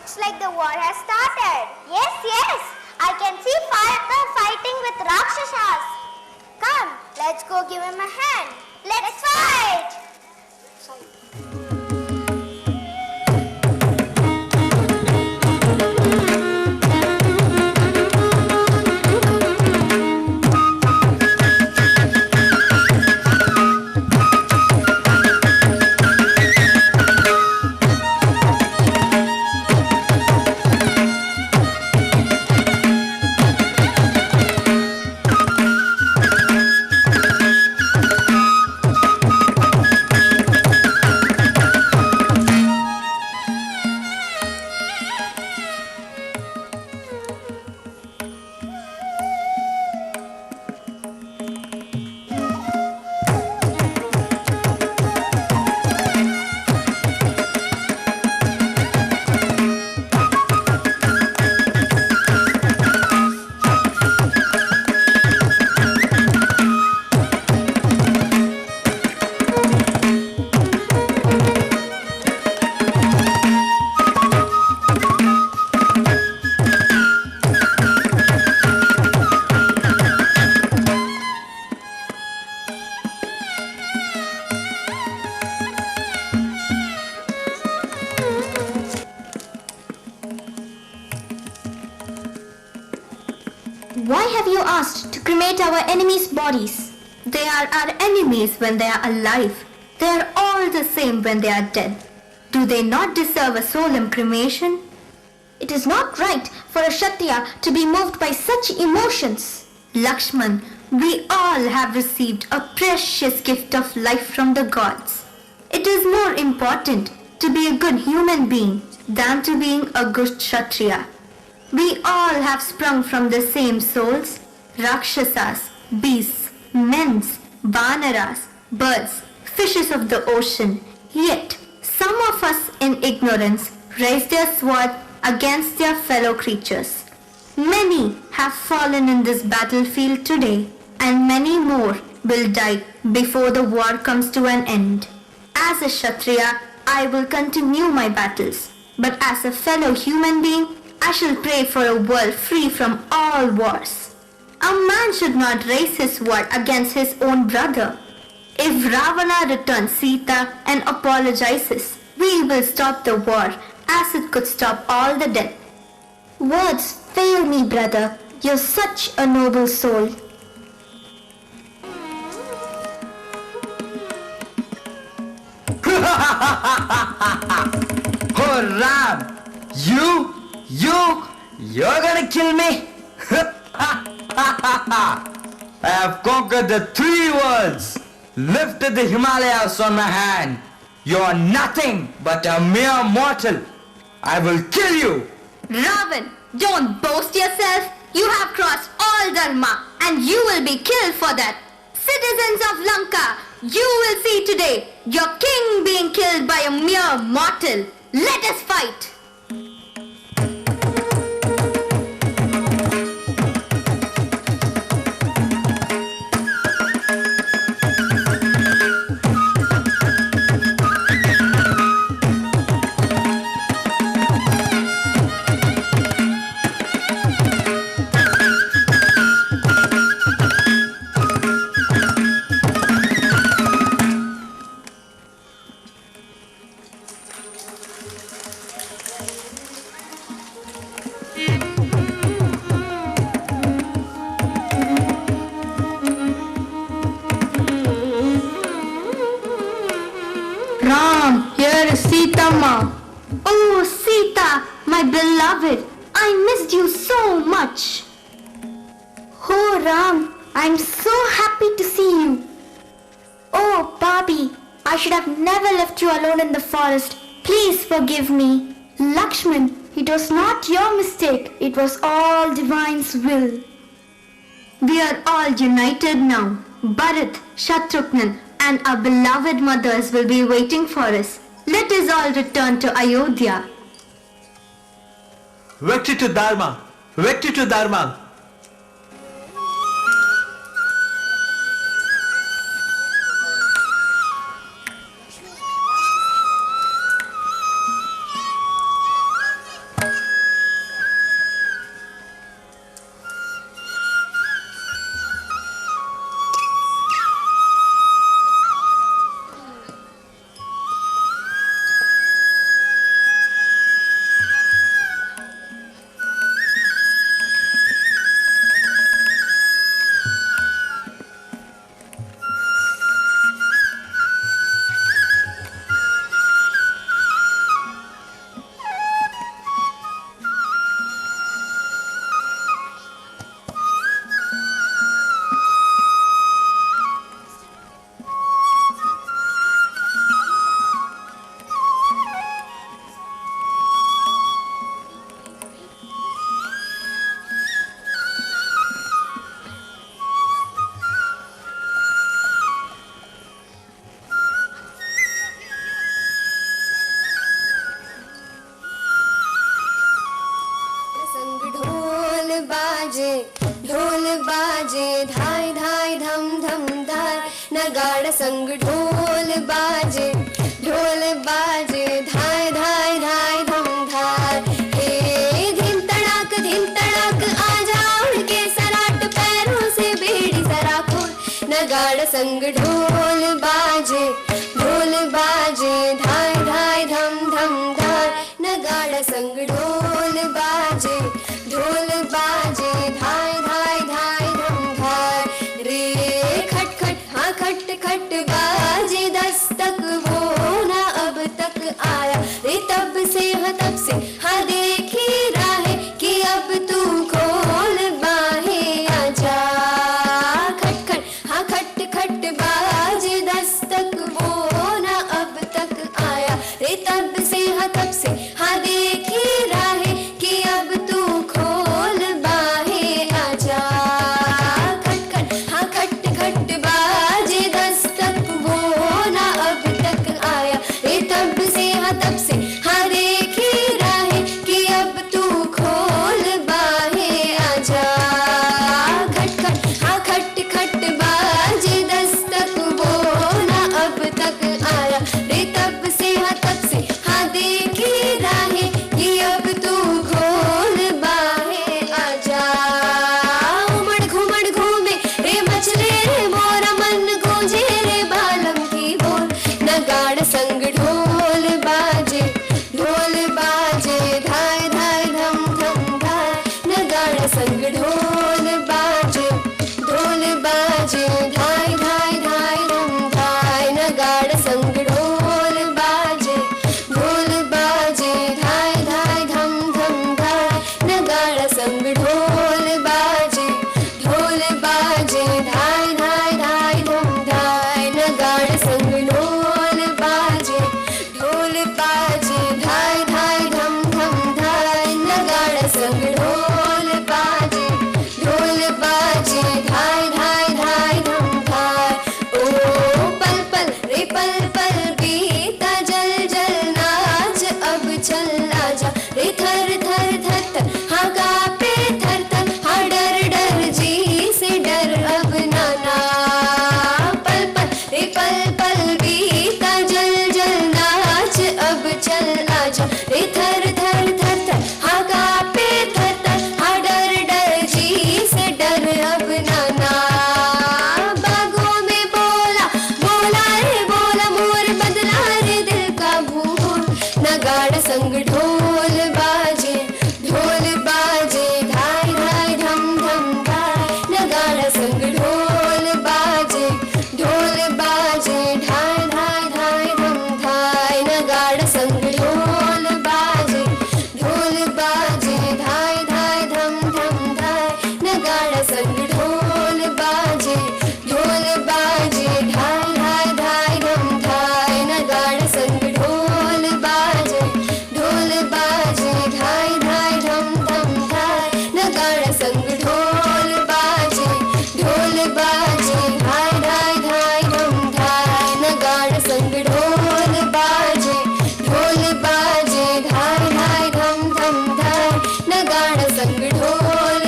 Looks like the war has started. Yes. I can see Father fighting with Rakshasas. Come, let's go give him a hand. Let's fight! Why have you asked to cremate our enemies' bodies? They are our enemies when they are alive. They are all the same when they are dead. Do they not deserve a solemn cremation? It is not right for a Kshatriya to be moved by such emotions. Lakshman, we all have received a precious gift of life from the gods. It is more important to be a good human being than to being a good Kshatriya. We all have sprung from the same souls, Rakshasas, beasts, men, Vanaras, birds, fishes of the ocean. Yet, some of us in ignorance raise their sword against their fellow creatures. Many have fallen in this battlefield today, and many more will die before the war comes to an end. As a Kshatriya, I will continue my battles, but as a fellow human being, I shall pray for a world free from all wars. A man should not raise his sword against his own brother. If Ravana returns Sita and apologizes, we will stop the war as it could stop all the death. Words fail me, brother. You're such a noble soul. Oh Ram, you're gonna kill me? I have conquered the 3 worlds, lifted the Himalayas on my hand. You are nothing but a mere mortal. I will kill you. Ravan, don't boast yourself. You have crossed all Dharma and you will be killed for that. Citizens of Lanka, you will see today your king being killed by a mere mortal. Let us fight. Ram, here is Sitama. Oh, Sita, my beloved, I missed you so much. Oh, Ram, I'm so happy to see you. Oh, Babi, I should have never left you alone in the forest. Please forgive me. Lakshman, it was not your mistake. It was all Divine's will. We are all united now. Bharat, Shatrughan, and our beloved mothers will be waiting for us. Let us all return to Ayodhya. Victory to Dharma! Victory to Dharma! बाजे ढोल बाजे धाय धाय धम धम धाय नगाड़ संग ढोल बाजे धाय धाय धाय धम धाय हे धीम तड़ाक आजा उड़ के सराट पैरों से बेड़ी जरा खोल नगाड़ संग ढोल बाजे धाय धाय धम धम धाय नगाड़ संग ढोल बाजे धाय धाय धाय धम धाय रे खट खट हाँ खट खट बाजे दस्तक वो ना अब तक आया रे तब से हाँ देखी राहे कि अब तू खोल बाहें आजा खट खट हाँ खट खट बाजे दस्तक वो ना अब तक आया रे तब से हाँ देखी राहे कि अब तू खोल बाहें आजा खट खट हाँ खट खट बाजे दस्तक वो ना अब तक आया रे तब से हाँ देखी राहे कि अब तू खोल बाहें आजा खट खट हाँ खट खट बाजे दस्तक वो ना अब तक आया रे तब से हाँ देखी राहे कि अब तू खोल बाहें आजा उमड़ घूमे रे मचले रे मोरा मन गूंजे रे बालम की बोल नगाड़ संग ढोल बाजे धाय धाय धम धम धाय नगाड़ संग ढोल बाजे धाय धाय धाय धम धाय नगाड़ संग ढोल बाजे धाय धाय धम धम धाय नगाड़ संग ढोल बाजे धाय धाय धाय धम धाय नगाड़ संग ढोल बाजे धाय धाय धम धम धाय नगाड़ संग ढोल बाजे धाय धाय धाय धम धाय ओ पल पल रे पल पल बीता जल जल नाच अब चल आजा रे थर थर थर थर हाँ कांपे थर थर हाँ डर डर जी से डर अब नाना पल पल रे पल पल बीता जल जल नाच अब चल आजा रे थर थर थर थर हाँ कांपे थर थर हाँ डर डर जी से डर अब नाना बागों में बोला रे बोला मोर बदला रे दिल का भूल नगाड़ संग ढोल बाजे धाय धाय धम धम धाय नगाड़ संग ढोल बाजे धाय धाय धाय धम धाय नगाड़ संग ढोल बाजे धाय धाय धम धम धाय नगाड़ संग ढोल बाजे धाय धाय धाय धम धाय नगाड़ संग ढोल बाजे धाय धाय धम धम धाय नगाड़ संग ढोल बाजे धाय धाय धाय धम धाय नगाड़ संग ढोल बाजे धाय धाय धम धम धाय नगाड़ संग ढोल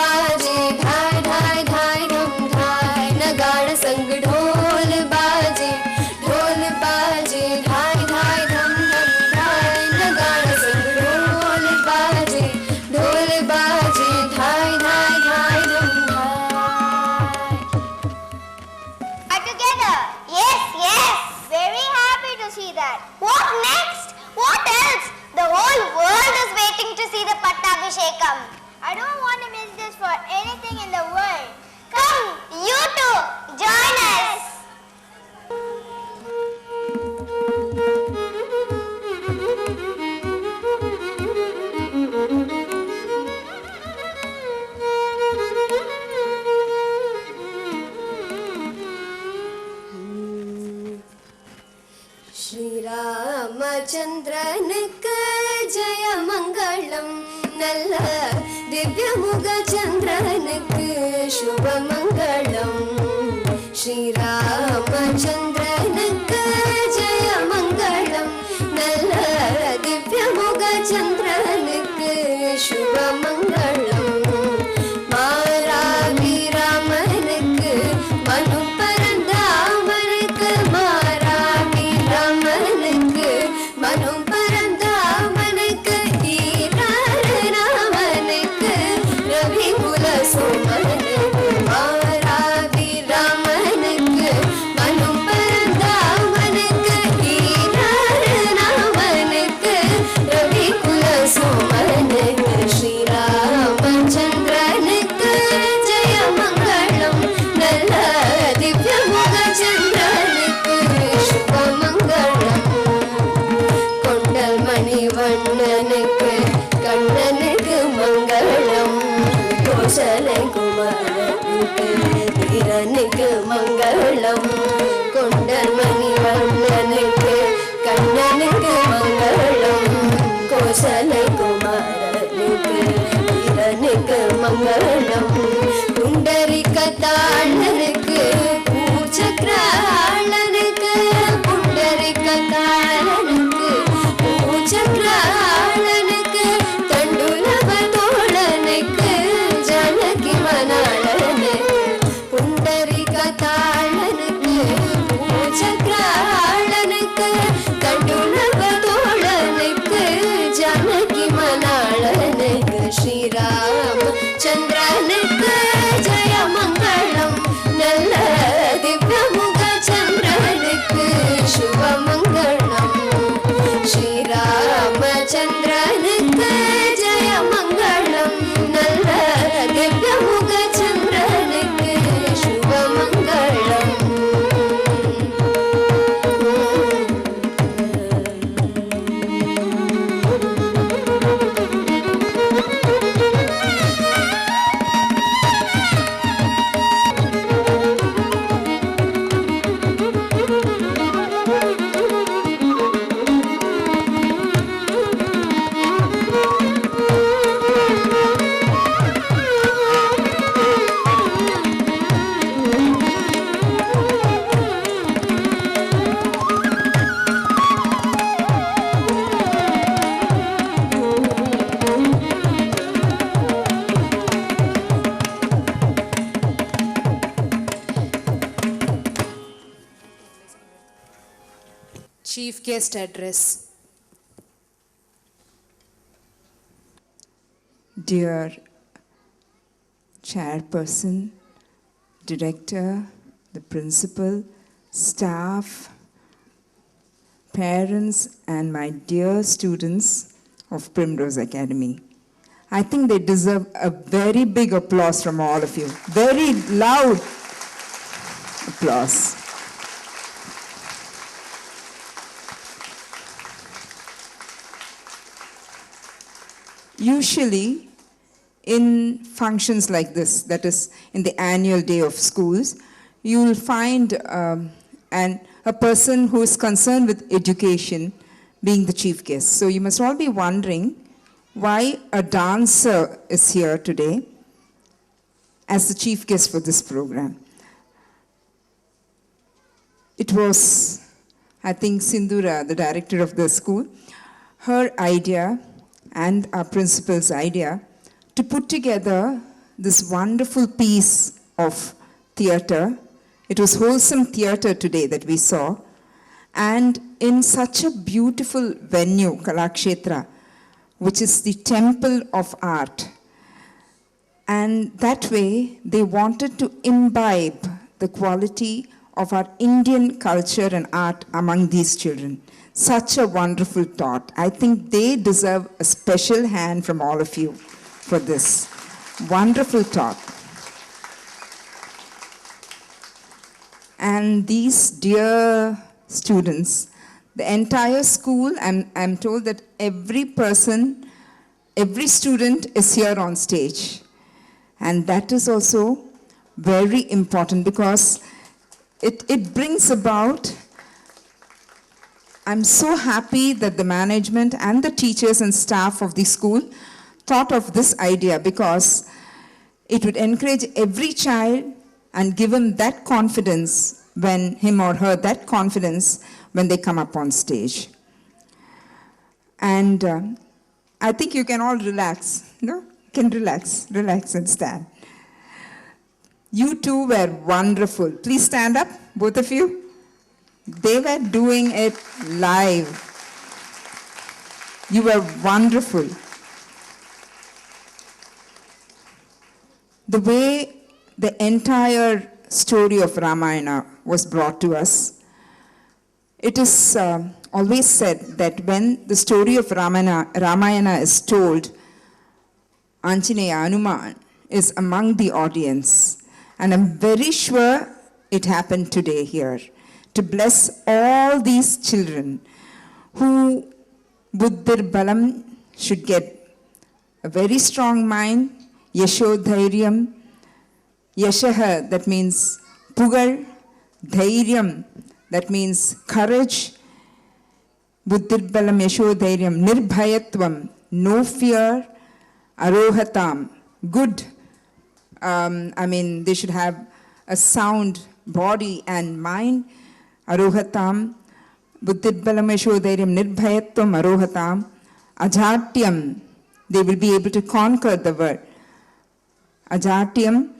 बाजे धाय धाय धाय धम धाय नगाड़ संग ढोल बाजे धाय धाय धम धम धाय नगाड़ संग ढोल बाजे धाय धाय धाय धम धाय Are together? Yes. Very happy to see that. What next? What else? The whole world is waiting to see the Pattabhishekam. I don't want to miss this for anything in the world. Come, you too, join us. श्रीरामचन्द्रनुक्कु जय मङ्गलम् null दिव्यमुगचन्द्रनुक्कु शुभ मङ्गलम् श्रीरामचन्द्रनुक्कु जय मङ्गलम् null दिव्यमुगचन्द्रनुक्कु शुभ मङ्गलम् மங்களம் புண்டரிகதாளனுக்கு பூச்சக்ராளனுக்கு புண்டரிகதாளனுக்கு பூச்சக்ராளனுக்கு தண்டுலவ தோழனுக்கு ஜானகி மணாளனுக்கு புண்டரிகதாளனுக்கு பூச்சக்ராளனுக்கு தண்டுலவ தோழனுக்கு ஜானகி மணாளனுக்கு ஸ்ரீராம சந்திரனுக்கு ஜெய மங்களம் நல்ல திவ்யமுக சந்திரனுக்கு சுப மங்களம் ஸ்ரீராமச்சந்திரனுக்கு ஜெய மங்களம் நல்ல திவ்யமுக சந்திரனுக்கு சுப மங்களம் Chief Guest Address. Dear Chairperson, Director, the Principal, staff, parents, and my dear students of Primrose Academy. I think they deserve a very big applause from all of you. Very loud applause. Usually, in functions like this, that is in the annual day of schools, you will find a person who is concerned with education being the chief guest. So you must all be wondering why a dancer is here today as the chief guest for this program. It was, I think, Sindhura, the director of the school, her idea and our principal's idea to put together this wonderful piece of theatre. It was wholesome theatre today that we saw, and in such a beautiful venue, Kalakshetra, which is the temple of art. And that way, they wanted to imbibe the quality of our Indian culture and art among these children. Such a wonderful thought. I think they deserve a special hand from all of you for this wonderful thought. And these dear students, the entire school, I'm told that every person, every student is here on stage. And that is also very important because it brings about. I'm so happy that the management and the teachers and staff of the school thought of this idea because it would encourage every child and give him that confidence when him or her, that confidence when they come up on stage. And I think you can all relax, no? You can relax and stand. You two were wonderful. Please stand up, both of you. They were doing it live. You were wonderful. The way the entire story of Ramayana was brought to us, it is always said that when the story of Ramayana is told, Anjaneya Hanuman is among the audience. And I'm very sure it happened today here. To bless all these children who Buddhir Balam should get a very strong mind, Yasho Dhairyam, Yashaha, that means Pugal, Dhairyam, that means courage, Buddhir Balam Yasho Dhairyam, Nirbhayatvam, no fear, Arohatam, good they should have a sound body and mind. Arohatam, buddhidbalam yashodairyam nirbhayatvam arohatam, ajatyam, they will be able to conquer the world. Ajatyam,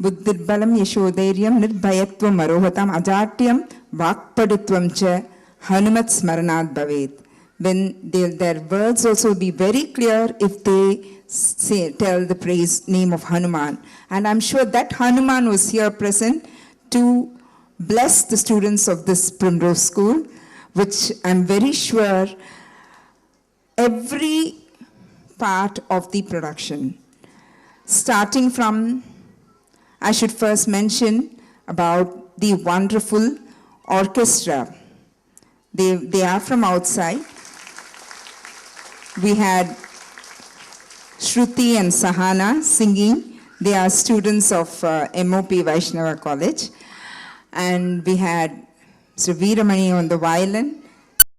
buddhidbalam yashodairyam nirbhayatvam arohatam, ajatyam vakpaditvam cha hanumat smaranat bhavet. When their words also be very clear if they tell the praise name of Hanuman. And I'm sure that Hanuman was here present to bless the students of this Primrose School, which I'm very sure every part of the production, starting from, I should first mention about the wonderful orchestra. They are from outside. We had Shruti and Sahana singing. They are students of MOP Vaishnava College. And we had Sri Veeramani on the violin,